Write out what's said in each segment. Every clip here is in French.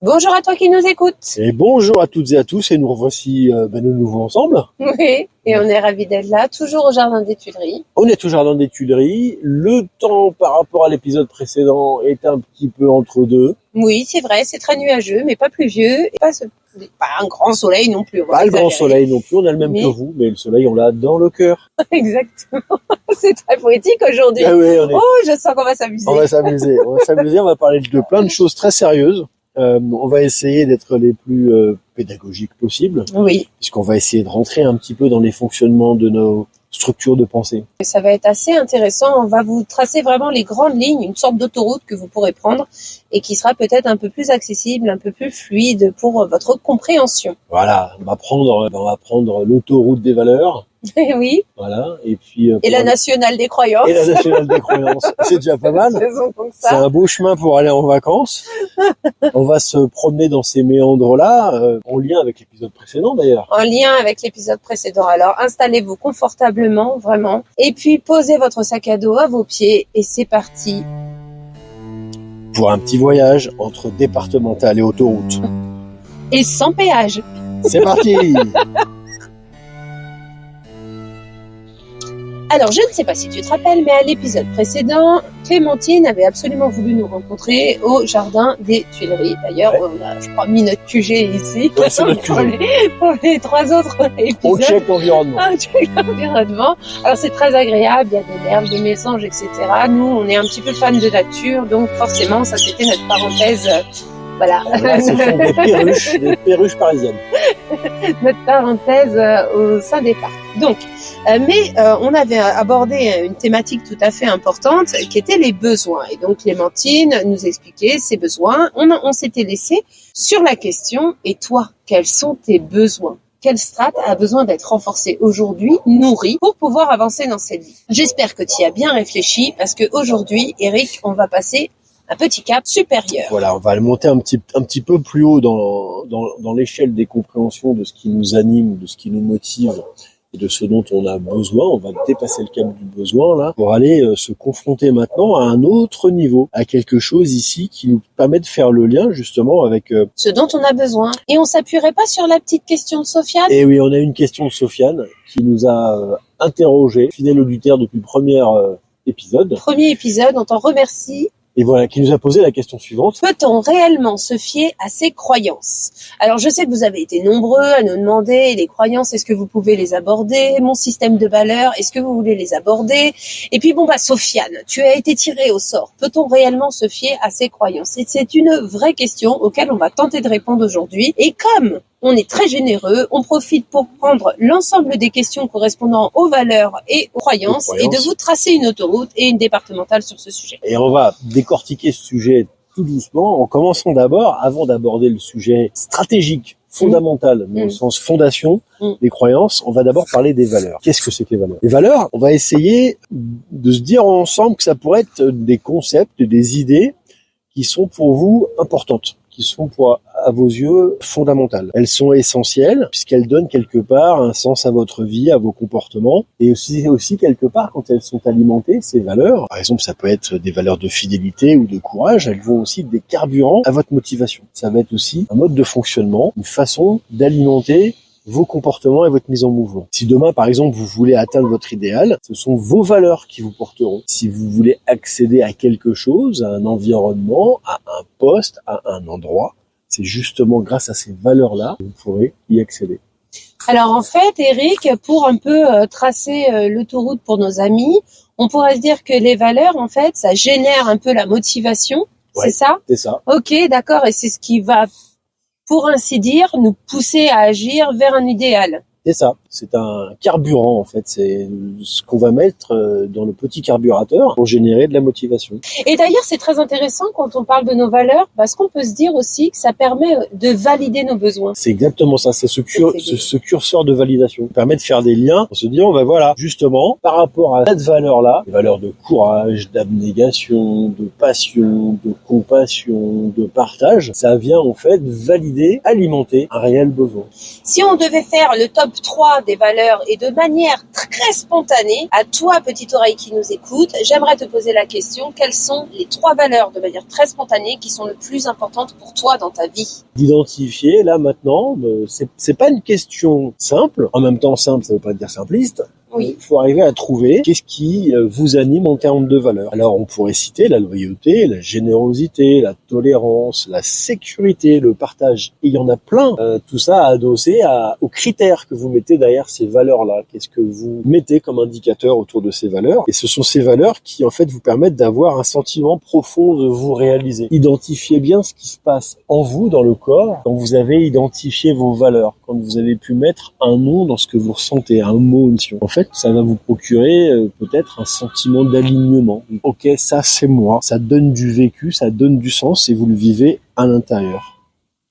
Bonjour à toi qui nous écoutes. Et bonjour à toutes et à tous, et nous revoici de nouveau ensemble. Oui, et on est ravis d'être là, toujours au Jardin des Tuileries. On est au Jardin des Tuileries. Le temps par rapport à l'épisode précédent est un petit peu entre deux. Oui, c'est vrai, c'est très nuageux, mais pas pluvieux, et pas un grand soleil non plus. Pas le grand soleil non plus, on a le même que vous, mais le soleil on l'a dans le cœur. Exactement, c'est très poétique aujourd'hui. Ah oui, Oh, je sens qu'on va s'amuser. On va s'amuser, on va parler de plein de choses très sérieuses. On va essayer d'être les plus pédagogiques possibles. Oui. Puisqu'on va essayer de rentrer un petit peu dans les fonctionnements de nos structures de pensée. Ça va être assez intéressant. On va vous tracer vraiment les grandes lignes, une sorte d'autoroute que vous pourrez prendre et qui sera peut-être un peu plus accessible, un peu plus fluide pour votre compréhension. Voilà, on va prendre l'autoroute des valeurs. Oui. Voilà, et puis et la nationale des croyances. Et la nationale des croyances, c'est déjà pas mal. C'est un beau chemin pour aller en vacances. On va se promener dans ces méandres-là, en lien avec l'épisode précédent d'ailleurs. En lien avec l'épisode précédent. Alors installez-vous confortablement, vraiment, et puis posez votre sac à dos à vos pieds et c'est parti. Pour un petit voyage entre départemental et autoroute. Et sans péage. C'est parti. Alors, je ne sais pas si tu te rappelles, mais à l'épisode précédent, Clémentine avait absolument voulu nous rencontrer au Jardin des Tuileries. D'ailleurs, on a, je crois, mis notre QG ici. Ouais, c'est notre QG. Pour les 3 autres épisodes. On check l'environnement. On check l'environnement. Alors, c'est très agréable. Il y a des herbes, des mésanges, etc. Nous, on est un petit peu fans de nature. Donc, forcément, ça, c'était notre parenthèse. Voilà. Ce sont des perruches parisiennes. Notre parenthèse au sein des parcs. Donc, on avait abordé une thématique tout à fait importante qui était les besoins. Et donc, Clémentine nous expliquait ses besoins. On s'était laissé sur la question, et toi, quels sont tes besoins ? Quelle strate a besoin d'être renforcée aujourd'hui, nourrie, pour pouvoir avancer dans cette vie ? J'espère que tu y as bien réfléchi, parce qu'aujourd'hui, Eric, on va passer un petit cap supérieur. Voilà, on va le monter un petit peu plus haut dans l'échelle des compréhensions de ce qui nous anime, de ce qui nous motive et de ce dont on a besoin. On va dépasser le cap du besoin là pour aller se confronter maintenant à un autre niveau, à quelque chose ici qui nous permet de faire le lien justement avec ce dont on a besoin. Et on s'appuierait pas sur la petite question de Sofiane ? Et oui, on a une question de Sofiane qui nous a interrogé, fidèle auditeur depuis le premier épisode. Premier épisode, on t'en remercie. Et voilà, qui nous a posé la question suivante. Peut-on réellement se fier à ses croyances ? Alors, je sais que vous avez été nombreux à nous demander les croyances, est-ce que vous pouvez les aborder ? Mon système de valeurs, est-ce que vous voulez les aborder ? Et puis, Sofiane, tu as été tiré au sort. Peut-on réellement se fier à ses croyances ? Et c'est une vraie question auquel on va tenter de répondre aujourd'hui. Et comme on est très généreux, on profite pour prendre l'ensemble des questions correspondant aux valeurs et aux croyances et de vous tracer une autoroute et une départementale sur ce sujet. Et on va décortiquer ce sujet tout doucement en commençant d'abord, avant d'aborder le sujet stratégique, fondamental, dans le sens fondation des croyances, on va d'abord parler des valeurs. Qu'est-ce que c'est que les valeurs ? Les valeurs, on va essayer de se dire ensemble que ça pourrait être des concepts, des idées qui sont pour vous importantes, qui sont à vos yeux fondamentales. Elles sont essentielles puisqu'elles donnent quelque part un sens à votre vie, à vos comportements, et aussi quelque part quand elles sont alimentées, ces valeurs. Par exemple, ça peut être des valeurs de fidélité ou de courage, elles vont aussi être des carburants à votre motivation. Ça va être aussi un mode de fonctionnement, une façon d'alimenter vos comportements et votre mise en mouvement. Si demain, par exemple, vous voulez atteindre votre idéal, ce sont vos valeurs qui vous porteront. Si vous voulez accéder à quelque chose, à un environnement, à un poste, à un endroit, c'est justement grâce à ces valeurs-là que vous pourrez y accéder. Alors en fait, Eric, pour un peu tracer l'autoroute pour nos amis, on pourrait se dire que les valeurs, en fait, ça génère un peu la motivation, ouais, c'est ça ? C'est ça. Ok, d'accord, et c'est ce qui va, pour ainsi dire, nous pousser à agir vers un idéal. C'est ça, c'est un carburant en fait, c'est ce qu'on va mettre dans le petit carburateur pour générer de la motivation. Et d'ailleurs, c'est très intéressant quand on parle de nos valeurs, parce qu'on peut se dire aussi que ça permet de valider nos besoins. C'est exactement ça, c'est ce curseur de validation qui permet de faire des liens pour se dire, voilà, justement, par rapport à cette valeur-là, les valeurs de courage, d'abnégation, de passion, de compassion, de partage, ça vient en fait valider, alimenter un réel besoin. Si on devait faire le top 3 des valeurs et de manière très spontanée, à toi, petite oreille qui nous écoute, j'aimerais te poser la question, quelles sont les 3 valeurs de manière très spontanée qui sont les plus importantes pour toi dans ta vie? D'identifier, là, maintenant, c'est pas une question simple. En même temps, simple, ça veut pas dire simpliste. Oui. Il faut arriver à trouver qu'est-ce qui vous anime en termes de valeurs. Alors, on pourrait citer la loyauté, la générosité, la tolérance, la sécurité, le partage. Et il y en a plein. Tout ça adossé aux critères que vous mettez derrière ces valeurs-là. Qu'est-ce que vous mettez comme indicateur autour de ces valeurs? Et ce sont ces valeurs qui, en fait, vous permettent d'avoir un sentiment profond de vous réaliser. Identifiez bien ce qui se passe en vous, dans le corps, quand vous avez identifié vos valeurs, quand vous avez pu mettre un nom dans ce que vous ressentez, un mot, une mission. En fait, ça va vous procurer peut-être un sentiment d'alignement. Ok, ça c'est moi. Ça donne du vécu, ça donne du sens et vous le vivez à l'intérieur.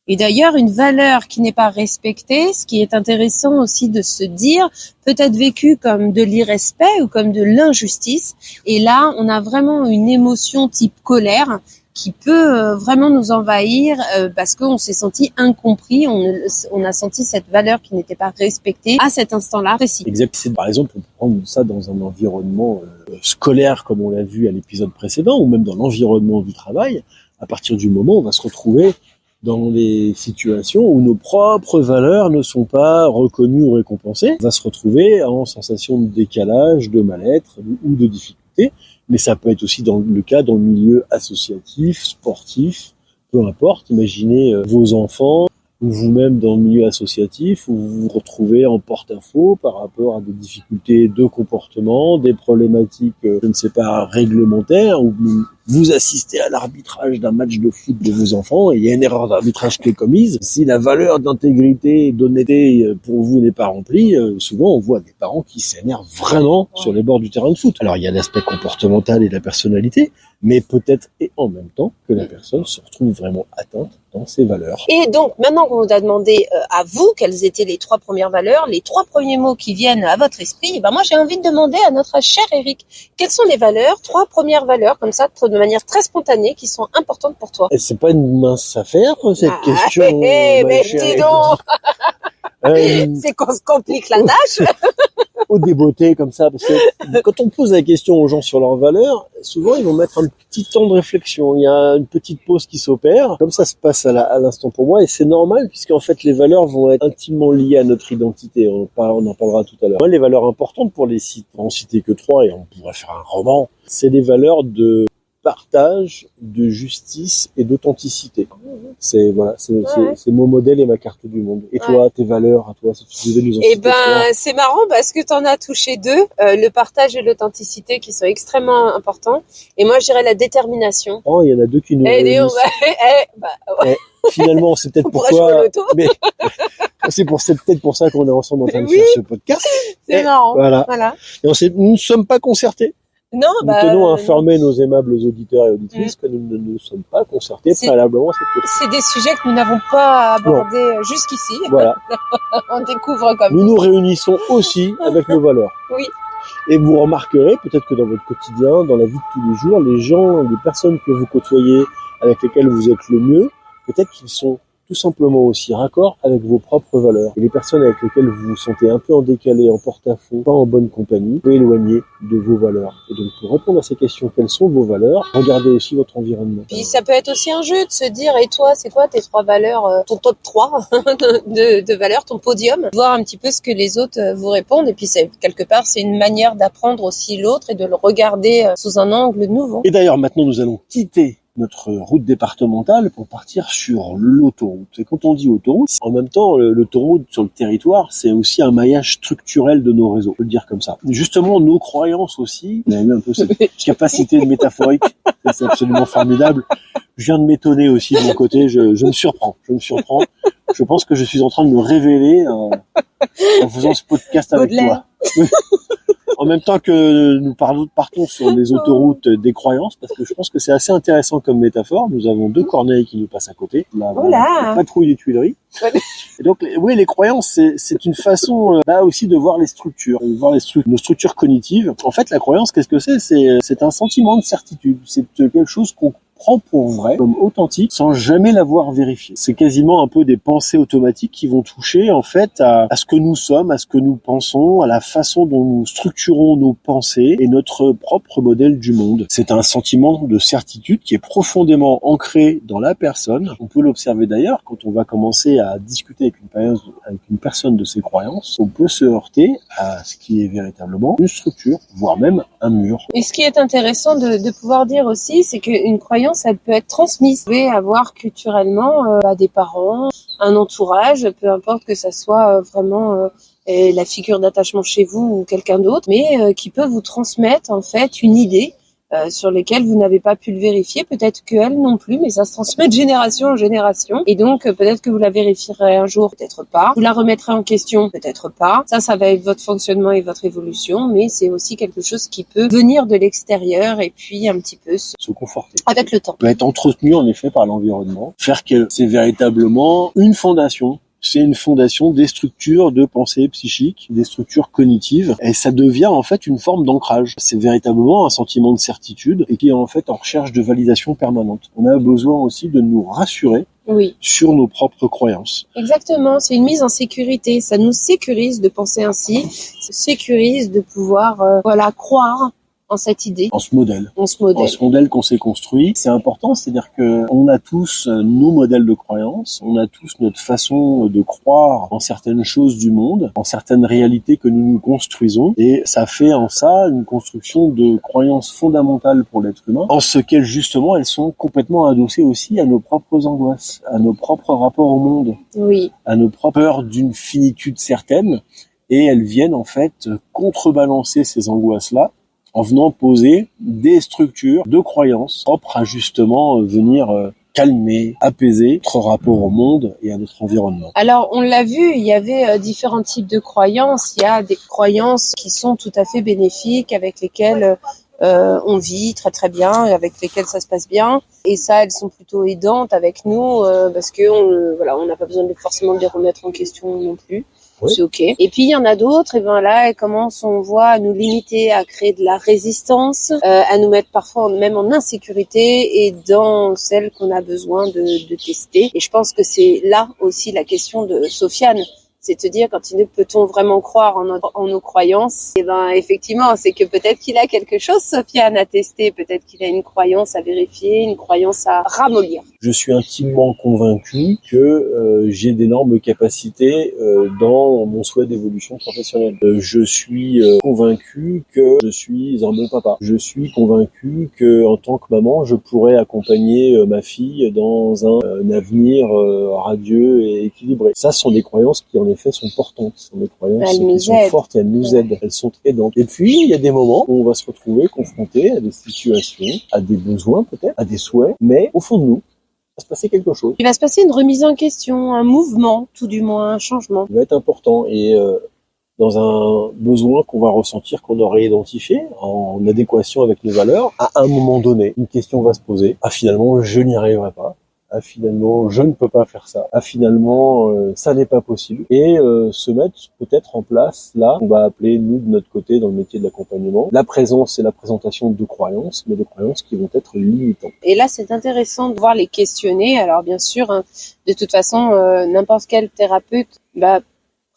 Et d'ailleurs, une valeur qui n'est pas respectée, ce qui est intéressant aussi de se dire, peut être vécue comme de l'irrespect ou comme de l'injustice. Et là, on a vraiment une émotion type colère qui peut vraiment nous envahir parce qu'on s'est senti incompris, on a senti cette valeur qui n'était pas respectée à cet instant-là précis. Exact. Par exemple, on peut prendre ça dans un environnement scolaire comme on l'a vu à l'épisode précédent ou même dans l'environnement du travail. À partir du moment où on va se retrouver dans des situations où nos propres valeurs ne sont pas reconnues ou récompensées, on va se retrouver en sensation de décalage, de mal-être ou de difficulté. Mais ça peut être aussi dans le cas dans le milieu associatif, sportif, peu importe. Imaginez vos enfants ou vous-même dans le milieu associatif où vous vous retrouvez en porte-à-faux par rapport à des difficultés de comportement, des problématiques, je ne sais pas, réglementaires, ou vous assistez à l'arbitrage d'un match de foot de vos enfants et il y a une erreur d'arbitrage qui est commise. Si la valeur d'intégrité et d'honnêteté pour vous n'est pas remplie, souvent on voit des parents qui s'énervent vraiment sur les bords du terrain de foot. Alors il y a l'aspect comportemental et la personnalité, mais peut-être et en même temps que la personne se retrouve vraiment atteinte dans ses valeurs. Et donc, maintenant qu'on vous a demandé à vous quelles étaient les 3 premières valeurs, les 3 premiers mots qui viennent à votre esprit, moi j'ai envie de demander à notre cher Eric, quelles sont les valeurs, 3 premières valeurs comme ça, de manière très spontanée, qui sont importantes pour toi? Et c'est pas une mince affaire cette question. Mais dis donc c'est qu'on se complique la tâche. Au débeauté comme ça, parce que quand on pose la question aux gens sur leurs valeurs, souvent ils vont mettre un petit temps de réflexion. Il y a une petite pause qui s'opère, comme ça se passe à l'instant pour moi, et c'est normal puisqu'en fait les valeurs vont être intimement liées à notre identité. On en parlera tout à l'heure. Moi, les valeurs importantes pour en citer que 3 et on pourrait faire un roman, c'est les valeurs de partage, de justice et d'authenticité. C'est mon modèle et ma carte du monde. Et toi, tes valeurs, à toi, si tu devais nous en citer c'est marrant parce que t'en as touché 2, le partage et l'authenticité qui sont extrêmement importants. Et moi, je dirais la détermination. Oh, il y en a 2 qui nous réunissent. Finalement, c'est peut-être pourquoi. Mais c'est peut-être pour ça qu'on est ensemble en train de faire ce podcast. C'est marrant. Voilà. Et nous ne sommes pas concertés. Non, nous tenons à informer nos aimables auditeurs et auditrices que nous ne nous sommes pas concertés préalablement à cette question. C'est des sujets que nous n'avons pas abordés jusqu'ici. Voilà. On découvre comme nous nous réunissons aussi avec nos valeurs. Oui. Et vous remarquerez peut-être que dans votre quotidien, dans la vie de tous les jours, les personnes que vous côtoyez, avec lesquelles vous êtes le mieux, peut-être qu'ils sont tout simplement aussi raccord avec vos propres valeurs. Et les personnes avec lesquelles vous vous sentez un peu en décalé, en porte-à-faux, pas en bonne compagnie, vous éloigner de vos valeurs. Et donc, pour répondre à ces questions, quelles sont vos valeurs? Regardez aussi votre environnement. Puis ça peut être aussi un jeu de se dire, et toi, c'est quoi tes 3 valeurs, ton top 3 de valeurs, ton podium? Voir un petit peu ce que les autres vous répondent. Et puis, quelque part, c'est une manière d'apprendre aussi l'autre et de le regarder sous un angle nouveau. Et d'ailleurs, maintenant, nous allons quitter notre route départementale pour partir sur l'autoroute. Et quand on dit autoroute, en même temps, l'autoroute sur le territoire, c'est aussi un maillage structurel de nos réseaux. On peut le dire comme ça. Justement, nos croyances aussi, on a eu un peu cette capacité de métaphorique, c'est absolument formidable. Je viens de m'étonner aussi de mon côté, je me surprends. Je pense que je suis en train de me révéler en faisant ce podcast avec toi. En même temps que nous partons sur les autoroutes des croyances, parce que je pense que c'est assez intéressant comme métaphore. Nous avons 2 corneilles qui nous passent à côté. La patrouille des Tuileries. Et donc, oui, les croyances, c'est une façon, là aussi, de voir les structures, nos structures cognitives. En fait, la croyance, qu'est-ce que c'est? C'est un sentiment de certitude. C'est quelque chose qu'on prend pour vrai, comme authentique, sans jamais l'avoir vérifié. C'est quasiment un peu des pensées automatiques qui vont toucher en fait à ce que nous sommes, à ce que nous pensons, à la façon dont nous structurons nos pensées et notre propre modèle du monde. C'est un sentiment de certitude qui est profondément ancré dans la personne. On peut l'observer d'ailleurs quand on va commencer à discuter avec une personne de ses croyances. On peut se heurter à ce qui est véritablement une structure, voire même un mur. Et ce qui est intéressant de pouvoir dire aussi, c'est qu'une croyance, elle peut être transmise. Vous pouvez avoir culturellement des parents, un entourage, peu importe que ça soit vraiment la figure d'attachement chez vous ou quelqu'un d'autre, mais qui peut vous transmettre en fait une idée sur lesquelles vous n'avez pas pu le vérifier, peut-être qu'elle non plus, mais ça se transmet de génération en génération, et donc peut-être que vous la vérifierez un jour, peut-être pas, vous la remettrez en question, peut-être pas, ça va être votre fonctionnement et votre évolution, mais c'est aussi quelque chose qui peut venir de l'extérieur et puis un petit peu se conforter avec le temps. Peut être entretenu en effet par l'environnement, faire que c'est véritablement une fondation. C'est une fondation des structures de pensée psychique, des structures cognitives, et ça devient en fait une forme d'ancrage. C'est véritablement un sentiment de certitude et qui est en fait en recherche de validation permanente. On a besoin aussi de nous rassurer sur nos propres croyances. Exactement, c'est une mise en sécurité. Ça nous sécurise de penser ainsi, ça sécurise de pouvoir croire en cette idée. En ce modèle qu'on s'est construit. C'est important, c'est-à-dire que on a tous nos modèles de croyances, on a tous notre façon de croire en certaines choses du monde, en certaines réalités que nous nous construisons, et ça fait en ça une construction de croyances fondamentales pour l'être humain, en ce qu'elles justement, elles sont complètement adossées aussi à nos propres angoisses, à nos propres rapports au monde, à nos propres peurs d'une finitude certaine, et elles viennent en fait contrebalancer ces angoisses-là, en venant poser des structures de croyances propres à justement venir calmer, apaiser notre rapport au monde et à notre environnement. Alors, on l'a vu, il y avait différents types de croyances. Il y a des croyances qui sont tout à fait bénéfiques, avec lesquelles on vit très très bien, avec lesquelles ça se passe bien. Et ça, elles sont plutôt aidantes avec nous, parce que on n'a pas besoin forcément de les remettre en question non plus. C'est ok. Et puis il y en a d'autres, et ben là, elles commencent, on voit, à nous limiter, à créer de la résistance, à nous mettre parfois même en insécurité et dans celles qu'on a besoin de tester. Et je pense que c'est là aussi la question de Sofiane. C'est de dire, peut-on vraiment croire en nos croyances? Et ben, effectivement, c'est que peut-être qu'il a quelque chose, Sofiane, à tester. Peut-être qu'il a une croyance à vérifier, une croyance à ramollir. Je suis intimement convaincu que j'ai d'énormes capacités dans mon souhait d'évolution professionnelle. Je suis convaincu que je suis un bon papa. Je suis convaincu que, en tant que maman, je pourrais accompagner ma fille dans un avenir radieux et équilibré. Ça, ce sont des croyances qui, en effet, sont portantes. Ce sont des croyances qui sont fortes et elles nous aident. Elles sont aidantes. Et puis, il y a des moments où on va se retrouver confronté à des situations, à des besoins peut-être, à des souhaits, mais au fond de nous, il va se passer quelque chose. Il va se passer une remise en question, un mouvement, tout du moins, un changement. Il va être important et dans un besoin qu'on va ressentir, qu'on aurait identifié en adéquation avec nos valeurs, à un moment donné, une question va se poser. Ah, finalement, je n'y arriverai pas. Ah, finalement, je ne peux pas faire ça. Ah, finalement, ça n'est pas possible. Et se mettre peut-être en place, là, on va appeler, nous, de notre côté, dans le métier de l'accompagnement, la présence et la présentation de croyances, mais de croyances qui vont être limitantes. Et là, c'est intéressant de voir les questionner. Alors, bien sûr, de toute façon, n'importe quel thérapeute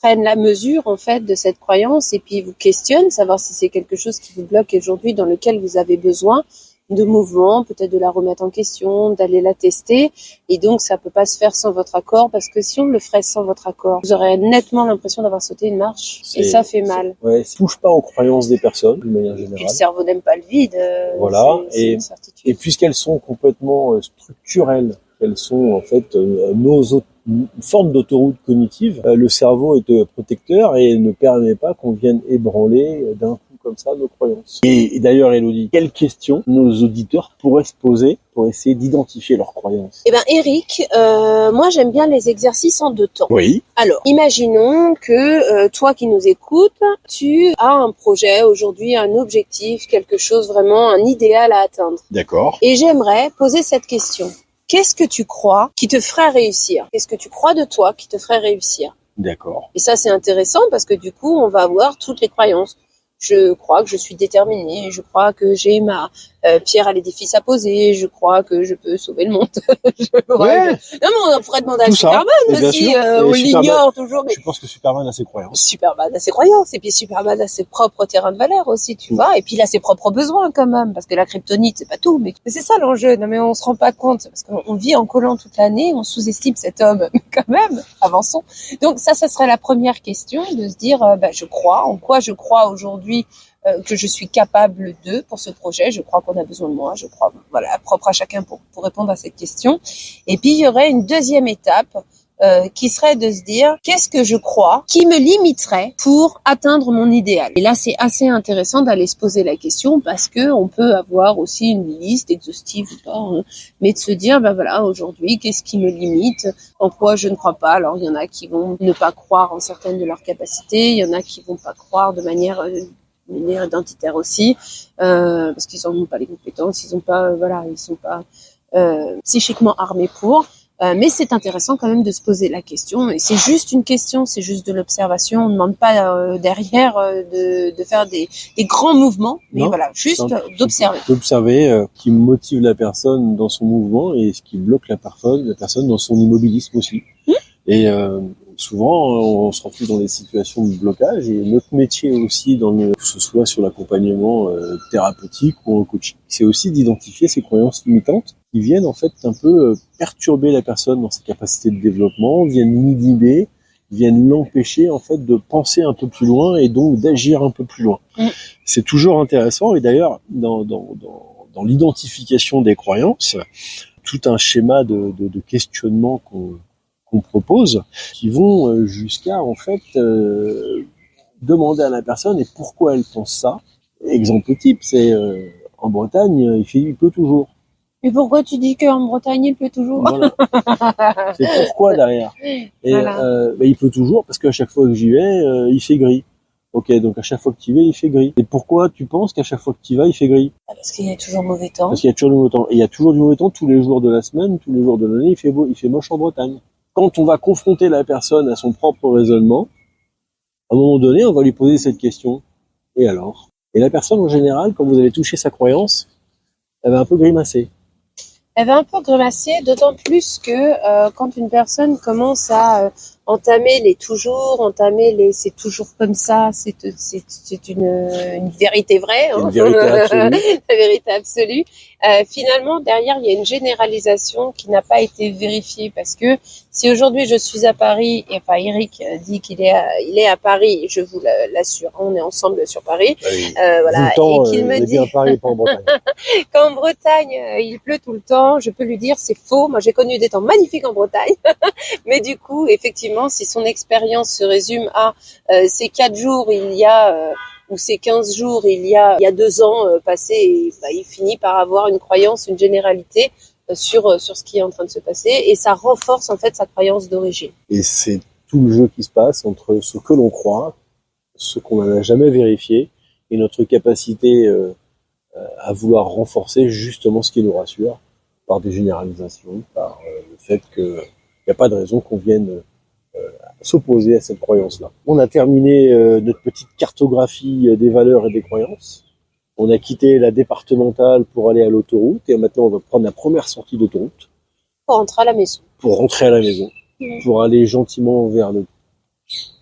prenne la mesure, en fait, de cette croyance et puis vous questionne, savoir si c'est quelque chose qui vous bloque aujourd'hui, dans lequel vous avez besoin de mouvement, peut-être de la remettre en question, d'aller la tester. Et donc, ça peut pas se faire sans votre accord, parce que si on le ferait sans votre accord, vous aurez nettement l'impression d'avoir sauté une marche. Et ça fait mal. Ouais, ça touche pas aux croyances des personnes, de manière générale. Et le cerveau n'aime pas le vide. Voilà. C'est une certitude. Et puisqu'elles sont complètement structurelles, elles sont en fait une forme d'autoroute cognitive, le cerveau est protecteur et ne permet pas qu'on vienne ébranler d'un coup comme ça nos croyances. Et d'ailleurs, Élodie, quelles questions nos auditeurs pourraient se poser pour essayer d'identifier leurs croyances? Eh ben, Eric, moi j'aime bien les exercices en 2 temps. Oui. Alors, imaginons que toi qui nous écoutes, tu as un projet aujourd'hui, un objectif, quelque chose vraiment, un idéal à atteindre. D'accord. Et j'aimerais poser cette question. Qu'est-ce que tu crois qui te ferait réussir? Qu'est-ce que tu crois de toi qui te ferait réussir? D'accord. Et ça, c'est intéressant parce que du coup, on va avoir toutes les croyances. Je crois que je suis déterminée, je crois que j'ai pierre à l'édifice à poser, je crois que je peux sauver le monde. Non, mais on pourrait demander à Superman aussi, on l'ignore toujours. Mais je pense que Superman a ses croyances. Superman a ses croyances, et puis Superman a ses propres terrains de valeur aussi, tu vois, et puis il a ses propres besoins quand même, parce que la kryptonite, c'est pas tout, mais c'est ça l'enjeu. Non, mais on se rend pas compte, parce qu'on vit en collant toute l'année, on sous-estime cet homme, quand même, avançons. Donc ça serait la première question, de se dire, je crois, en quoi je crois aujourd'hui, que je suis capable pour ce projet, je crois qu'on a besoin de moi, je crois, voilà, propre à chacun pour répondre à cette question. Et puis il y aurait une deuxième étape, qui serait de se dire qu'est-ce que je crois qui me limiterait pour atteindre mon idéal. Et là, c'est assez intéressant d'aller se poser la question, parce que on peut avoir aussi une liste exhaustive ou pas, hein, mais de se dire voilà, aujourd'hui, qu'est-ce qui me limite, en quoi je ne crois pas. Alors il y en a qui vont ne pas croire en certaines de leurs capacités, il y en a qui vont pas croire de manière identitaire aussi, parce qu'ils n'ont pas les compétences, ils sont pas psychiquement armés pour. Mais c'est intéressant quand même de se poser la question, et c'est juste une question, c'est juste de l'observation, on ne demande pas derrière de faire des grands mouvements, mais non, voilà, juste d'observer. D'observer qui motive la personne dans son mouvement et ce qui bloque la personne dans son immobilisme aussi. Et souvent, on se retrouve dans des situations de blocage, et notre métier aussi, que ce soit sur l'accompagnement thérapeutique ou en coaching, c'est aussi d'identifier ces croyances limitantes qui viennent en fait un peu perturber la personne dans ses capacités de développement, viennent l'inhiber, viennent l'empêcher en fait de penser un peu plus loin et donc d'agir un peu plus loin. C'est toujours intéressant, et d'ailleurs dans l'identification des croyances, tout un schéma de questionnement qu'on propose, qui vont jusqu'à en fait demander à la personne et pourquoi elle pense ça. Exemple type, c'est en Bretagne, il pleut toujours. Et pourquoi tu dis qu'en Bretagne il pleut toujours? Voilà. C'est pourquoi derrière. Et voilà. Il pleut toujours parce qu'à chaque fois que j'y vais, il fait gris. Ok, donc à chaque fois que tu y vas, il fait gris. Et pourquoi tu penses qu'à chaque fois que tu y vas, il fait gris? Parce qu'il y a toujours mauvais temps. Parce qu'il y a toujours du mauvais temps. Et il y a toujours du mauvais temps tous les jours de la semaine, tous les jours de l'année, il fait beau, il fait moche en Bretagne. Quand on va confronter la personne à son propre raisonnement, à un moment donné, on va lui poser cette question. Et alors? Et la personne, en général, quand vous allez toucher sa croyance, elle va un peu grimacer. Elle va un peu grimacer, d'autant plus que quand une personne commence à entamer c'est toujours comme ça, c'est une vérité vraie, hein. Une vérité absolue. La vérité absolue. Finalement, derrière, il y a une généralisation qui n'a pas été vérifiée, parce que si aujourd'hui je suis à Paris, et enfin Eric dit qu'il est à Paris, je vous l'assure, on est ensemble sur Paris, oui. voilà, temps, et qu'il me dit à Paris, pas en Bretagne. qu'en Bretagne il pleut tout le temps, je peux lui dire c'est faux. Moi j'ai connu des temps magnifiques en Bretagne, mais du coup effectivement, si son expérience se résume à ces 4 jours ou ces 15 jours il y a 2 ans passés, et il finit par avoir une croyance, une généralité sur ce qui est en train de se passer, et ça renforce en fait sa croyance d'origine. Et c'est tout le jeu qui se passe entre ce que l'on croit, ce qu'on n'a jamais vérifié, et notre capacité à vouloir renforcer justement ce qui nous rassure par des généralisations, par le fait qu'il n'y a pas de raison qu'on vienne s'opposer à cette croyance-là. On a terminé notre petite cartographie des valeurs et des croyances. On a quitté la départementale pour aller à l'autoroute, et maintenant on va prendre la première sortie d'autoroute. Pour rentrer à la maison. Pour aller gentiment vers le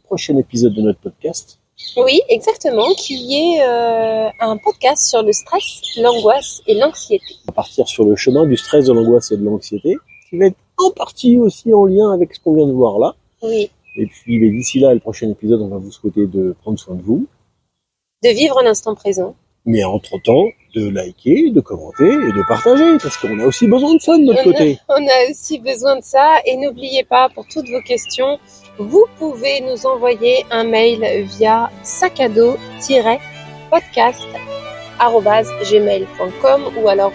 prochain épisode de notre podcast. Oui, exactement, qui est un podcast sur le stress, l'angoisse et l'anxiété. On va partir sur le chemin du stress, de l'angoisse et de l'anxiété, qui va être en partie aussi en lien avec ce qu'on vient de voir là. Oui. Et puis d'ici là, le prochain épisode, on va vous souhaiter de prendre soin de vous. De vivre l'instant présent. Mais entre-temps, de liker, de commenter et de partager, parce qu'on a aussi besoin de ça de notre côté. On a aussi besoin de ça, et n'oubliez pas, pour toutes vos questions, vous pouvez nous envoyer un mail via sacado-podcast@gmail.com, ou alors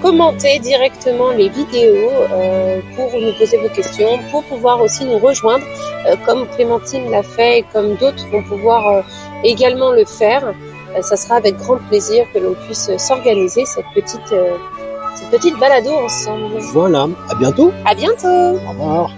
commentez directement les vidéos pour nous poser vos questions, pour pouvoir aussi nous rejoindre, comme Clémentine l'a fait et comme d'autres vont pouvoir également le faire. Ça sera avec grand plaisir que l'on puisse s'organiser cette petite balado ensemble. Voilà, à bientôt. À bientôt. Au revoir.